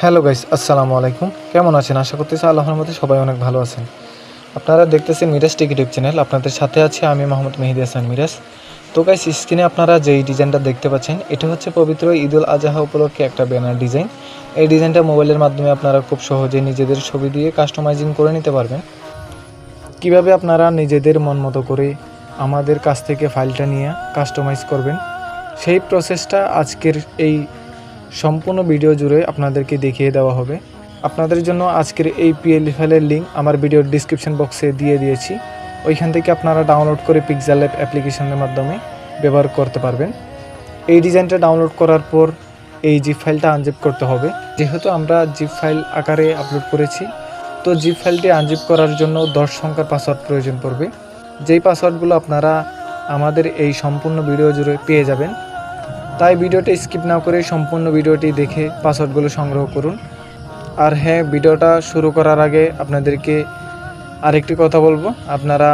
Hello guys, আসসালামু আলাইকুম। কেমন আছেন? আশা করতেছি আল্লাহর রহমতে সবাই অনেক ভালো আছেন। আপনারা দেখতেছেন মিরাজ টেক ইউটিউব চ্যানেল। আপনাদের সাথে আছি আমি মোহাম্মদ মেহেদী হাসান মিরাজ। তো গাইস, স্ক্রিনে আপনারা যেই ডিজাইনটা দেখতে পাচ্ছেন, এটা হচ্ছে পবিত্র ঈদুল আজহা উপলক্ষে একটা ব্যানার ডিজাইন। এই ডিজাইনটা মোবাইলের মাধ্যমে আপনারা খুব সহজে নিজেদের ছবি দিয়ে কাস্টমাইজিং করে নিতে পারবেন। কিভাবে আপনারা নিজেদের মন মতো করে আমাদের কাছ থেকে ফাইলটা নিয়ে কাস্টমাইজ করবেন, সেই প্রসেসটা আজকের এই সম্পূর্ণ ভিডিও জুড়ে আপনাদেরকে দেখিয়ে দেওয়া হবে। আপনাদের জন্য আজকের এই পিএলই ফাইলের লিঙ্ক আমার ভিডিওর ডিসক্রিপশন বক্সে দিয়ে দিয়েছি। ওইখান থেকে আপনারা ডাউনলোড করে পিক্সেল ল্যাব অ্যাপ্লিকেশনের মাধ্যমে ব্যবহার করতে পারবেন। এই ডিজাইনটা ডাউনলোড করার পর এই জিপ ফাইলটা আনজিপ করতে হবে। যেহেতু আমরা জিপ ফাইল আকারে আপলোড করেছি, তো জিপ ফাইলটি আনজিপ করার জন্য 10 সংখ্যার পাসওয়ার্ড প্রয়োজন পড়বে। যেই পাসওয়ার্ডগুলো আপনারা আমাদের এই সম্পূর্ণ ভিডিও জুড়ে পেয়ে যাবেন। তাই ভিডিওটা স্কিপ না করে সম্পূর্ণ ভিডিওটি দেখে পাসওয়ার্ডগুলো সংগ্রহ করুন। আর হ্যাঁ, ভিডিওটা শুরু করার আগে আপনাদেরকে আরেকটি কথা বলবো, আপনারা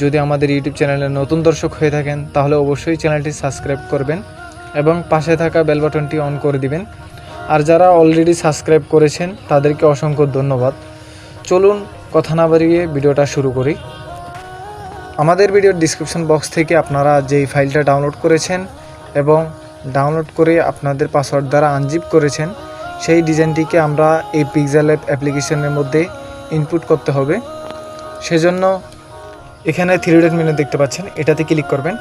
যদি আমাদের ইউটিউব চ্যানেলে নতুন দর্শক হয়ে থাকেন তাহলে অবশ্যই চ্যানেলটি সাবস্ক্রাইব করবেন এবং পাশে থাকা বেল বাটনটি অন করে দিবেন। আর যারা অলরেডি সাবস্ক্রাইব করেছেন তাদেরকে অসংখ্য ধন্যবাদ। চলুন কথা না বাড়িয়ে ভিডিওটা শুরু করি। আমাদের ভিডিওর ডিসক্রিপশন বক্স থেকে আপনারা যেই ফাইলটা ডাউনলোড করেছেন এবং ডাউনলোড করে আপনাদের পাসওয়ার্ড দ্বারা আনজিপ করেছেন, সেই ডিজাইনটিকে আমরা এই পিক্সেল ল্যাব অ্যাপ্লিকেশনের মধ্যে ইনপুট করতে হবে। সেজন্য এখানে 3 ডট মেনু দেখতে পাচ্ছেন, এটাতে ক্লিক করবেন।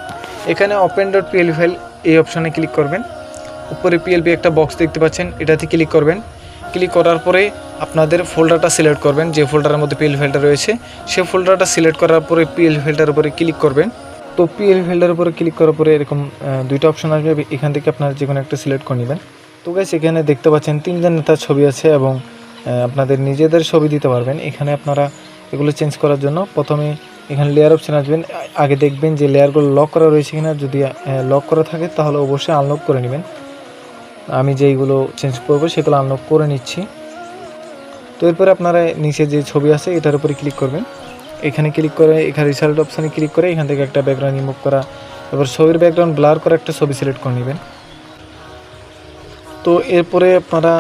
এখানে ওপেন ডট পিএলপি ফাইল এই অপশানে ক্লিক করবেন। উপরে পিএলপি একটা বক্স দেখতে পাচ্ছেন, এটাতে ক্লিক করবেন। ক্লিক করার পরে আপনাদের ফোল্ডারটা সিলেক্ট করবেন, যে ফোল্ডারের মধ্যে পিএলপি ফাইলটা রয়েছে সেই ফোল্ডারটা সিলেক্ট করার পরে পিএলপি ফাইলটার উপরে ক্লিক করবেন। তো পিএলপি ফাইলটার উপরে ক্লিক করার পরে এরকম দুইটা অপশন আসবে, এখান থেকে আপনারা যে কোনো একটা সিলেক্ট করে নেবেন। তো গাইস, এখানে দেখতে পাচ্ছেন 3 জন নেতার ছবি আছে এবং আপনাদের নিজেদের ছবি দিতে পারবেন। এখানে আপনারা এগুলো চেঞ্জ করার জন্য প্রথমে এখানে লেয়ার অপশন আসবেন। আগে দেখবেন যে লেয়ারগুলো লক করা রয়েছে কিনা, যদি লক করা থাকে তাহলে অবশ্যই আনলক করে নেবেন। আমি যেইগুলো চেঞ্জ করবো সেগুলো আনলক করে নিচ্ছি। তো এরপরে আপনারা নিচে যে ছবি আছে এটার উপরে ক্লিক করবেন। এখানে ক্লিক করে এখানে রিসাল্ট অপশানে ক্লিক করে এখান থেকে একটা ব্যাকগ্রাউন্ড রিমুভ করা, এবার ছবির ব্যাকগ্রাউন্ড ব্লার করে একটা ছবি সিলেক্ট করে নেবেন। তো এরপরে আপনারা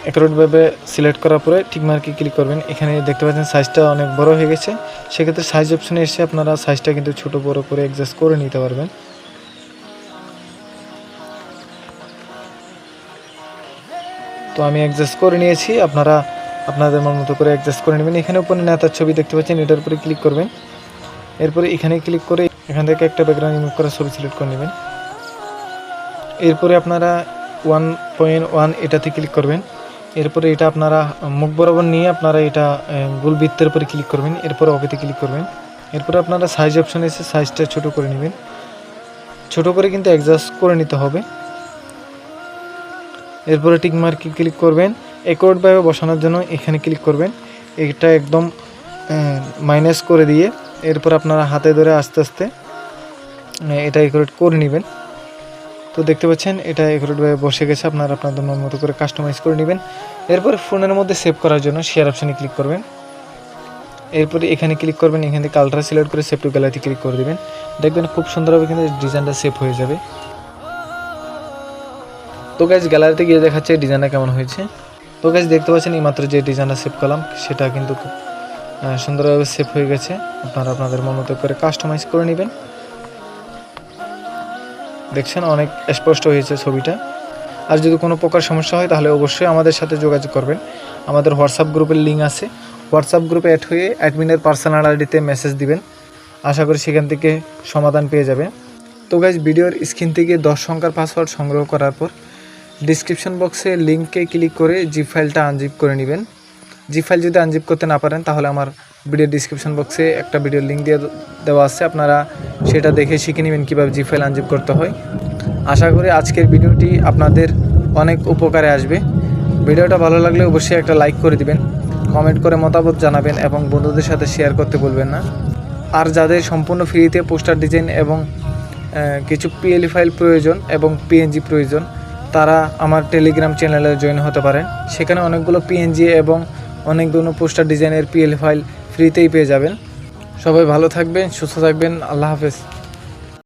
অ্যাকুরেটভাবে সিলেক্ট করার পরে ঠিক মার্কে ক্লিক করবেন। এখানে দেখতে পাচ্ছেন সাইজটা অনেক বড় হয়ে গেছে, সেক্ষেত্রে সাইজ অপশানে এসে আপনারা সাইজটা কিন্তু ছোট বড় করে অ্যাডজাস্ট করে নিতে পারবেন। তো আমি অ্যাডজাস্ট করে নিয়েছি, আপনারা আপনাদের মন মতো করে অ্যাডজাস্ট করে নেবেন। এখানে উপরে নেতার ছবি দেখতে পাচ্ছেন, এটার উপরে ক্লিক করবেন। এরপরে এখানে ক্লিক করে এখান থেকে একটা ব্যাকগ্রাউন্ড রিমুভ করা ছবি সিলেক্ট করে নেবেন। এরপরে আপনারা 1.1 এটাতে ক্লিক করবেন। এরপরে এটা আপনারা মুখ বরাবর নিয়ে আপনারা এটা গোল বৃত্তের উপরে ক্লিক করবেন। এরপরে ওকেতে ক্লিক করবেন। এরপরে আপনারা সাইজ অপশানে এসে সাইজটা ছোট করে নেবেন। ছোট করে কিন্তু অ্যাডজাস্ট করে নিতে হবে। এরপরে টিক মার্কে ক্লিক করবেন। অ্যাকুরেটভাবে বসানোর জন্য এখানে ক্লিক করবেন। এটা একদম মাইনাস করে দিয়ে এরপর আপনারা হাতে ধরে আস্তে আস্তে এটা অ্যাকুরেট করে নেবেন। তো দেখতে পাচ্ছেন এটা অ্যাকুরেটভাবে বসে গেছে। আপনারা আপনাদের মন মতো করে কাস্টমাইজ করে নেবেন। এরপর ফোনের মধ্যে সেভ করার জন্য শেয়ার অপশানে ক্লিক করবেন। এরপরে এখানে ক্লিক করবেন, এখান থেকে কালারটা সিলেক্ট করে সেভ টু গ্যালারিতে ক্লিক করে দেবেন। দেখবেন খুব সুন্দরভাবে কিন্তু ডিজাইনটা সেভ হয়ে যাবে। তো গাইজ, গ্যালারিতে গিয়ে দেখাচ্ছে ডিজাইনটা কেমন হয়েছে। তো গাইজ, দেখতে পাচ্ছেন এইমাত্র যে ডিজাইনটা সেভ করলাম সেটা কিন্তু খুব সুন্দরভাবে সেভ হয়ে গেছে। আপনারা আপনাদের মন মতো করে কাস্টমাইজ করে নেবেন। দেখছেন অনেক স্পষ্ট হয়েছে ছবিটা। আর যদি কোনো প্রকার সমস্যা হয় তাহলে অবশ্যই আমাদের সাথে যোগাযোগ করবেন। আমাদের হোয়াটসঅ্যাপ গ্রুপের লিঙ্ক আছে, হোয়াটসঅ্যাপ গ্রুপে অ্যাড হয়ে অ্যাডমিনের পার্সোনাল আইডিতে মেসেজ দিবেন। আশা করি সেখান থেকে সমাধান পেয়ে যাবেন। তো গাইজ, ভিডিওর স্ক্রিন থেকে 10 সংখ্যার পাসওয়ার্ড সংগ্রহ করার পর ডিসক্রিপশন বক্সে লিঙ্কে ক্লিক করে জিপ ফাইলটা আনজিপ করে নেবেন। জিপ ফাইল যদি আনজিপ করতে না পারেন তাহলে আমার ভিডিওর ডিসক্রিপশন বক্সে একটা ভিডিওর লিঙ্ক দেওয়া আছে, আপনারা সেটা দেখে শিখে নেবেন কীভাবে জিপ ফাইল আনজিপ করতে হয়। আশা করি আজকের ভিডিওটি আপনাদের অনেক উপকারে আসবে। ভিডিওটা ভালো লাগলে অবশ্যই একটা লাইক করে দিবেন, কমেন্ট করে মতামত জানাবেন এবং বন্ধুদের সাথে শেয়ার করতে বলবেন না। আর যাদের সম্পূর্ণ ফ্রিতে পোস্টার ডিজাইন এবং কিছু পিএলই ফাইল প্রয়োজন এবং পিএনজি প্রয়োজন, তারা আমার টেলিগ্রাম চ্যানেলে জয়েন হতে পারেন। সেখানে অনেকগুলো পিএনজি এবং অনেকগুলো পোস্টার ডিজাইনের পিএলই ফাইল ফ্রিতেই পেয়ে যাবেন। সবাই ভালো থাকবেন, সুস্থ থাকবেন। আল্লাহ হাফেজ।